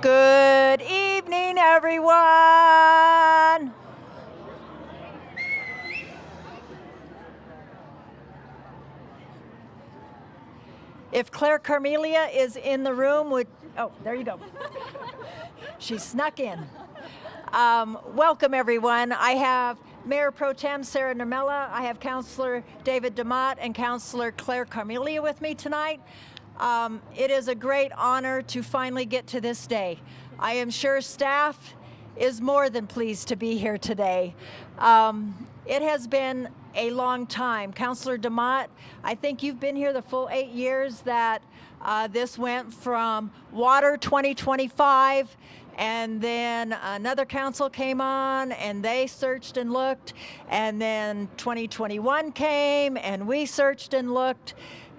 Good evening, everyone. If Claire Carmelia is in the room, there you go. She snuck in. Welcome, everyone. I have Mayor Pro Tem Sarah Nermella, I have Councilor David DeMott, and Councilor Claire Carmelia with me tonight. It is a great honor to finally get to this day. I am sure staff is more than pleased to be here today. It has been a long time. Councilor DeMott, I think you've been here the full 8 years that this went from Water 2025, and then another council came on and they searched and looked, and then 2021 came and we searched and looked.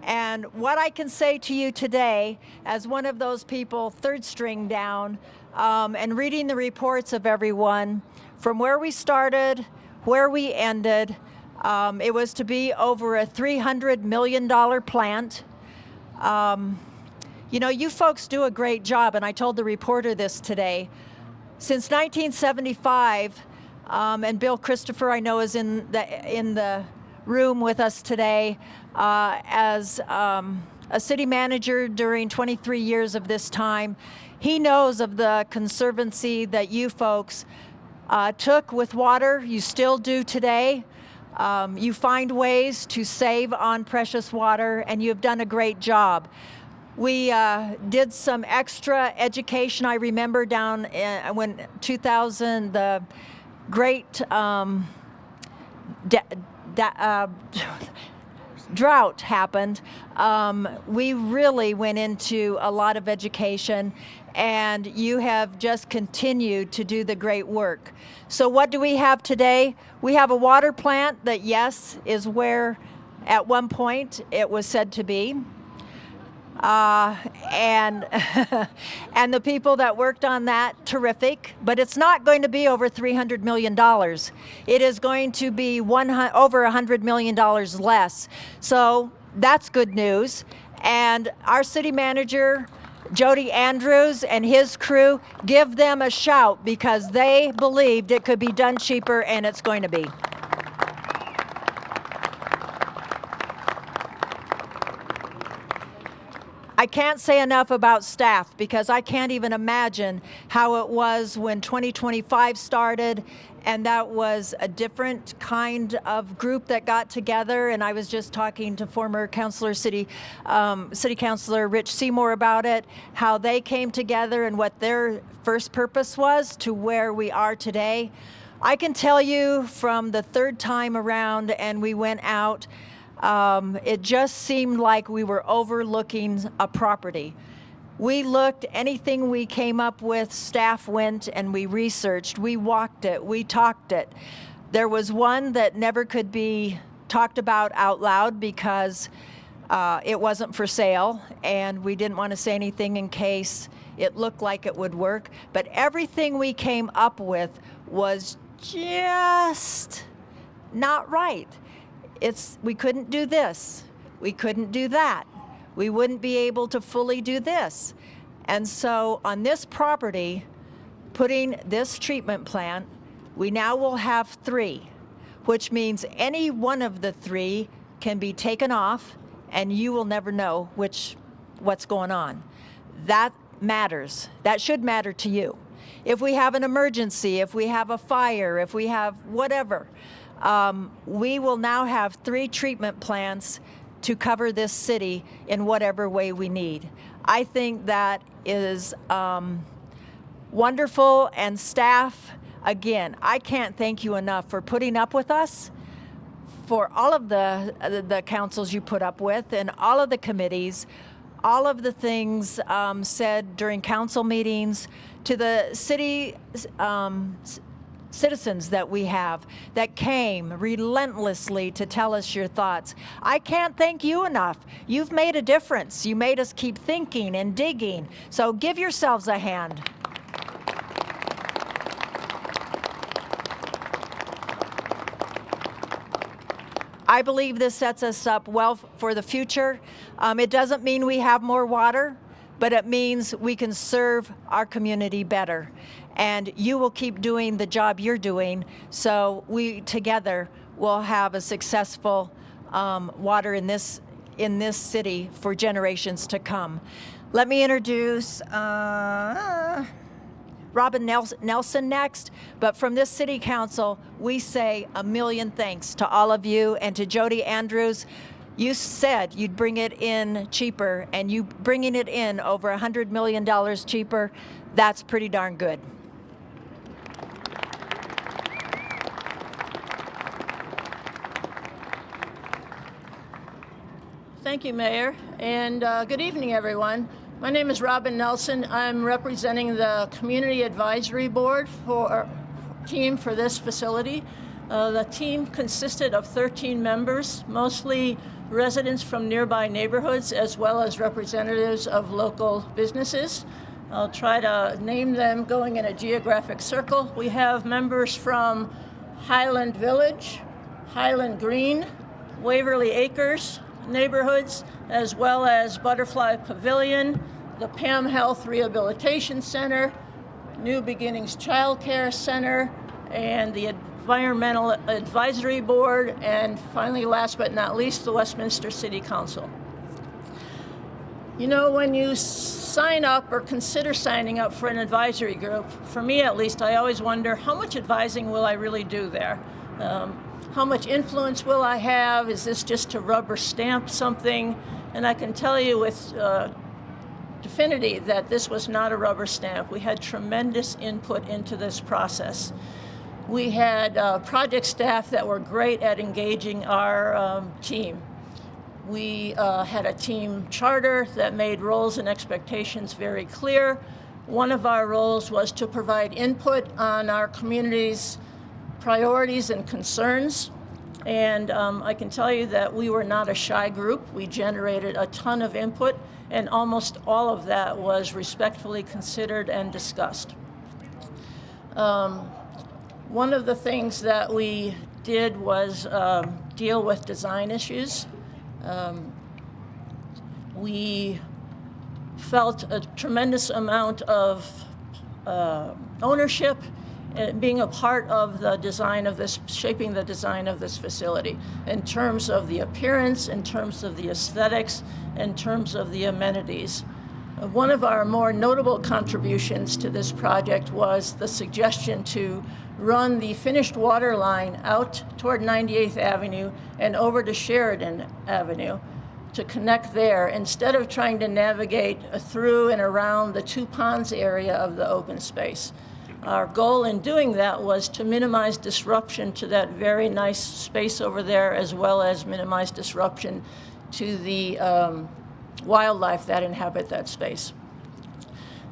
And what I can say to you today, as one of those people third string down, and reading the reports of everyone, from where we started, where we ended, it was to be over a $300 million plant. You know, you folks do a great job, and I told the reporter this today. Since 1975, and Bill Christopher, I know, is in the room with us today, as a city manager during 23 years of this time. He knows of the conservancy that you folks took with water. You still do today. You find ways to save on precious water, and you've done a great job. We did some extra education. I remember down when 2000, the great drought happened. We really went into a lot of education, and you have just continued to do the great work. So what do we have today? We have a water plant that, yes, is where at one point it was said to be. And and the people that worked on that, terrific, but it's not going to be over $300 million. It is going to be over $100 million less. So that's good news. And our city manager, Jody Andrews, and his crew, give them a shout, because they believed it could be done cheaper, and it's going to be. I can't say enough about staff, because I can't even imagine how it was when 2025 started, and that was a different kind of group that got together. And I was just talking to former City Councilor Rich Seymour about it, how they came together and what their first purpose was to where we are today. I can tell you from the third time around and we went out, it just seemed like we were overlooking a property. We looked, anything we came up with, staff went and we researched, we walked it, we talked it. There was one that never could be talked about out loud because it wasn't for sale, and we didn't want to say anything in case it looked like it would work. But everything we came up with was just not right. We couldn't do this, we couldn't do that, we wouldn't be able to fully do this. And so on this property, putting this treatment plant, we now will have 3, which means any one of the 3 can be taken off and you will never know what's going on. That matters. That should matter to you. If we have an emergency, if we have a fire, if we have whatever, we will now have 3 treatment plants to cover this city in whatever way we need. I think that is wonderful, and staff, again, I can't thank you enough for putting up with us, for all of the councils you put up with, and all of the committees, all of the things said during council meetings, to the city citizens that we have that came relentlessly to tell us your thoughts. I can't thank you enough. You've made a difference. You made us keep thinking and digging. So give yourselves a hand. I believe this sets us up well for the future. It doesn't mean we have more water, but it means we can serve our community better. And you will keep doing the job you're doing, so we together will have a successful water in this city for generations to come. Let me introduce Robin Nelson next, but from this City Council, we say a million thanks to all of you, and to Jody Andrews. You said you'd bring it in cheaper, and you bringing it in over $100 million cheaper, that's pretty darn good. Thank you, Mayor, and good evening, everyone. My name is Robin Nelson. I'm representing the Community Advisory Board team for this facility. The team consisted of 13 members, mostly residents from nearby neighborhoods, as well as representatives of local businesses. I'll try to name them going in a geographic circle. We have members from Highland Village, Highland Green, Waverly Acres neighborhoods, as well as Butterfly Pavilion, the Pam Health Rehabilitation Center, New Beginnings Child Care Center, and the Environmental Advisory Board, and finally, last but not least, the Westminster City Council. You know, when you sign up or consider signing up for an advisory group, for me at least, I always wonder, how much advising will I really do there? How much influence will I have? Is this just to rubber stamp something? And I can tell you with definity that this was not a rubber stamp. We had tremendous input into this process. We had project staff that were great at engaging our team. We had a team charter that made roles and expectations very clear. One of our roles was to provide input on our community's priorities and concerns. And I can tell you that we were not a shy group. We generated a ton of input, and almost all of that was respectfully considered and discussed. One of the things that we did was deal with design issues. We felt a tremendous amount of ownership being a part of the design of this, shaping the design of this facility, in terms of the appearance, in terms of the aesthetics, in terms of the amenities. One of our more notable contributions to this project was the suggestion to run the finished water line out toward 98th Avenue and over to Sheridan Avenue to connect there, instead of trying to navigate through and around the Two Ponds area of the open space. Our goal in doing that was to minimize disruption to that very nice space over there, as well as minimize disruption to the wildlife that inhabit that space.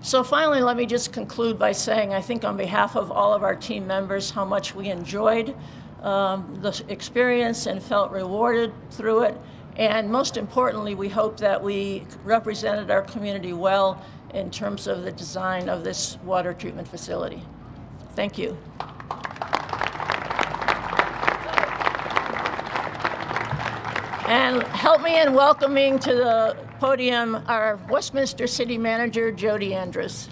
So finally, let me just conclude by saying, I think on behalf of all of our team members, how much we enjoyed the experience and felt rewarded through it. And most importantly, we hope that we represented our community well in terms of the design of this water treatment facility. Thank you. And help me in welcoming to the podium our Westminster City Manager, Jody Andrews.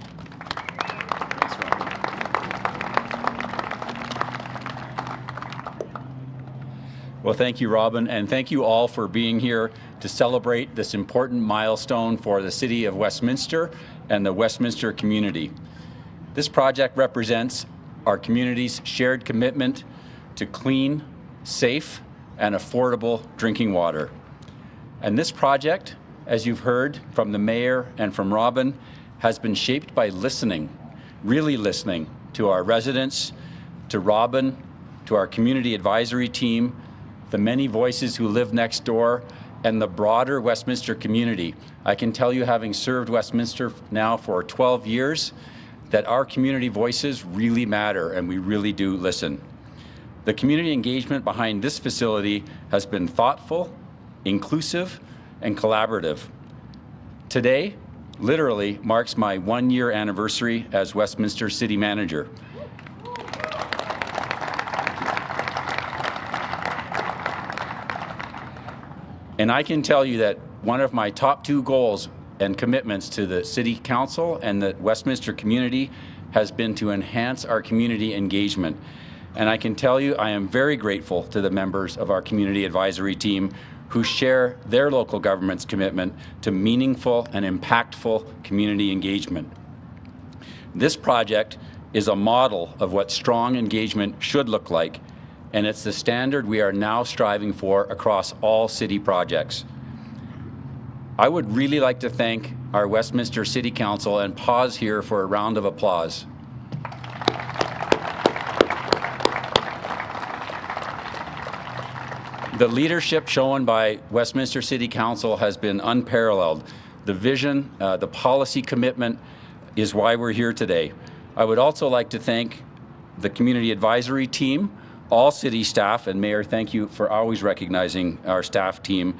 Well, thank you, Robin, and thank you all for being here to celebrate this important milestone for the City of Westminster and the Westminster community. This project represents our community's shared commitment to clean, safe, and affordable drinking water. And this project, as you've heard from the Mayor and from Robin, has been shaped by listening, really listening to our residents, to Robin, to our community advisory team, the many voices who live next door, and the broader Westminster community. I can tell you, having served Westminster now for 12 years, that our community voices really matter, and we really do listen. The community engagement behind this facility has been thoughtful, inclusive, and collaborative. Today, literally, marks my one-year anniversary as Westminster City Manager. And I can tell you that one of my top two goals and commitments to the City Council and the Westminster community has been to enhance our community engagement. And I can tell you, I am very grateful to the members of our community advisory team who share their local government's commitment to meaningful and impactful community engagement. This project is a model of what strong engagement should look like, and it's the standard we are now striving for across all city projects. I would really like to thank our Westminster City Council and pause here for a round of applause. The leadership shown by Westminster City Council has been unparalleled. The vision, the policy commitment is why we're here today. I would also like to thank the community advisory team, all city staff, and Mayor, thank you for always recognizing our staff team,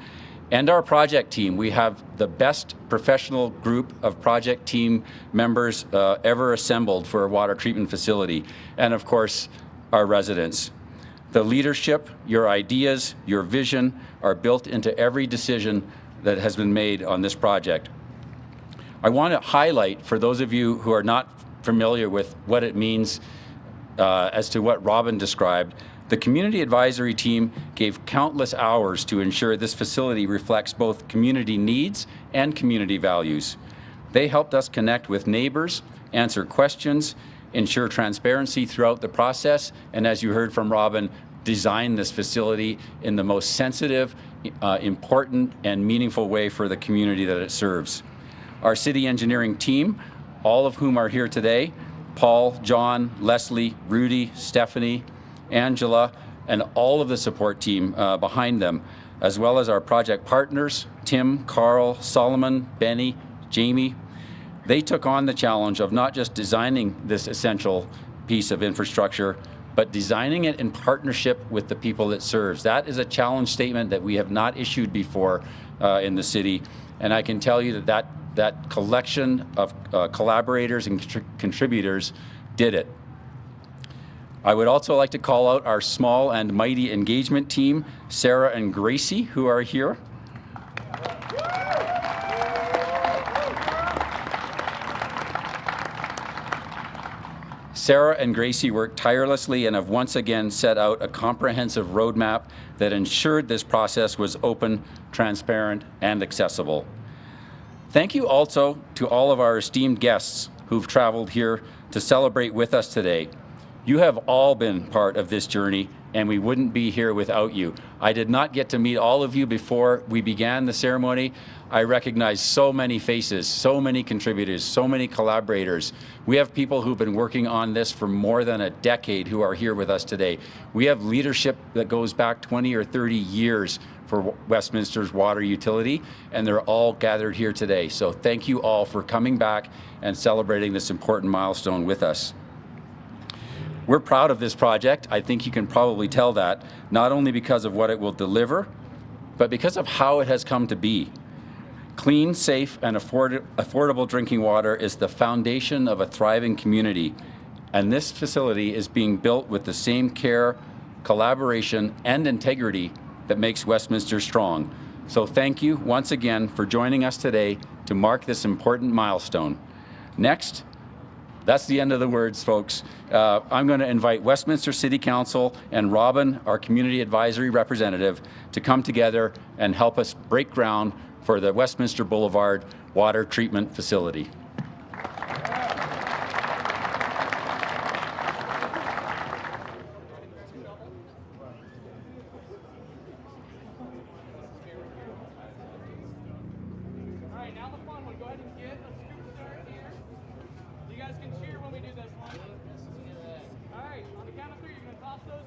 and our project team. We have the best professional group of project team members ever assembled for a water treatment facility, and of course, our residents. The leadership, your ideas, your vision are built into every decision that has been made on this project. I want to highlight, for those of you who are not familiar with what it means as to what Robin described, the community advisory team gave countless hours to ensure this facility reflects both community needs and community values. They helped us connect with neighbors, answer questions, ensure transparency throughout the process, and as you heard from Robin, design this facility in the most sensitive, important, and meaningful way for the community that it serves. Our city engineering team, all of whom are here today, Paul, John, Leslie, Rudy, Stephanie, Angela, and all of the support team behind them, as well as our project partners, Tim, Carl, Solomon, Benny, Jamie. They took on the challenge of not just designing this essential piece of infrastructure, but designing it in partnership with the people it serves. That is a challenge statement that we have not issued before in the city, and I can tell you that collection of collaborators and contributors did it. I would also like to call out our small and mighty engagement team, Sarah and Gracie, who are here. Sarah and Gracie worked tirelessly and have once again set out a comprehensive roadmap that ensured this process was open, transparent, and accessible. Thank you also to all of our esteemed guests who've traveled here to celebrate with us today. You have all been part of this journey, and we wouldn't be here without you. I did not get to meet all of you before we began the ceremony. I recognize so many faces, so many contributors, so many collaborators. We have people who've been working on this for more than a decade who are here with us today. We have leadership that goes back 20 or 30 years for Westminster's water utility, and they're all gathered here today. So thank you all for coming back and celebrating this important milestone with us. We're proud of this project. I think you can probably tell that, not only because of what it will deliver, but because of how it has come to be. Clean, safe, and affordable drinking water is the foundation of a thriving community, and this facility is being built with the same care, collaboration, and integrity that makes Westminster strong. So thank you once again for joining us today to mark this important milestone. Next, that's the end of the words, folks. I'm going to invite Westminster City Council and Robin, our community advisory representative, to come together and help us break ground for the Westminster Boulevard water treatment facility. All right, now the fun one. Go ahead and get a superstar in here. You guys can cheer when we do this one. All right, on the count of three, you're going to toss those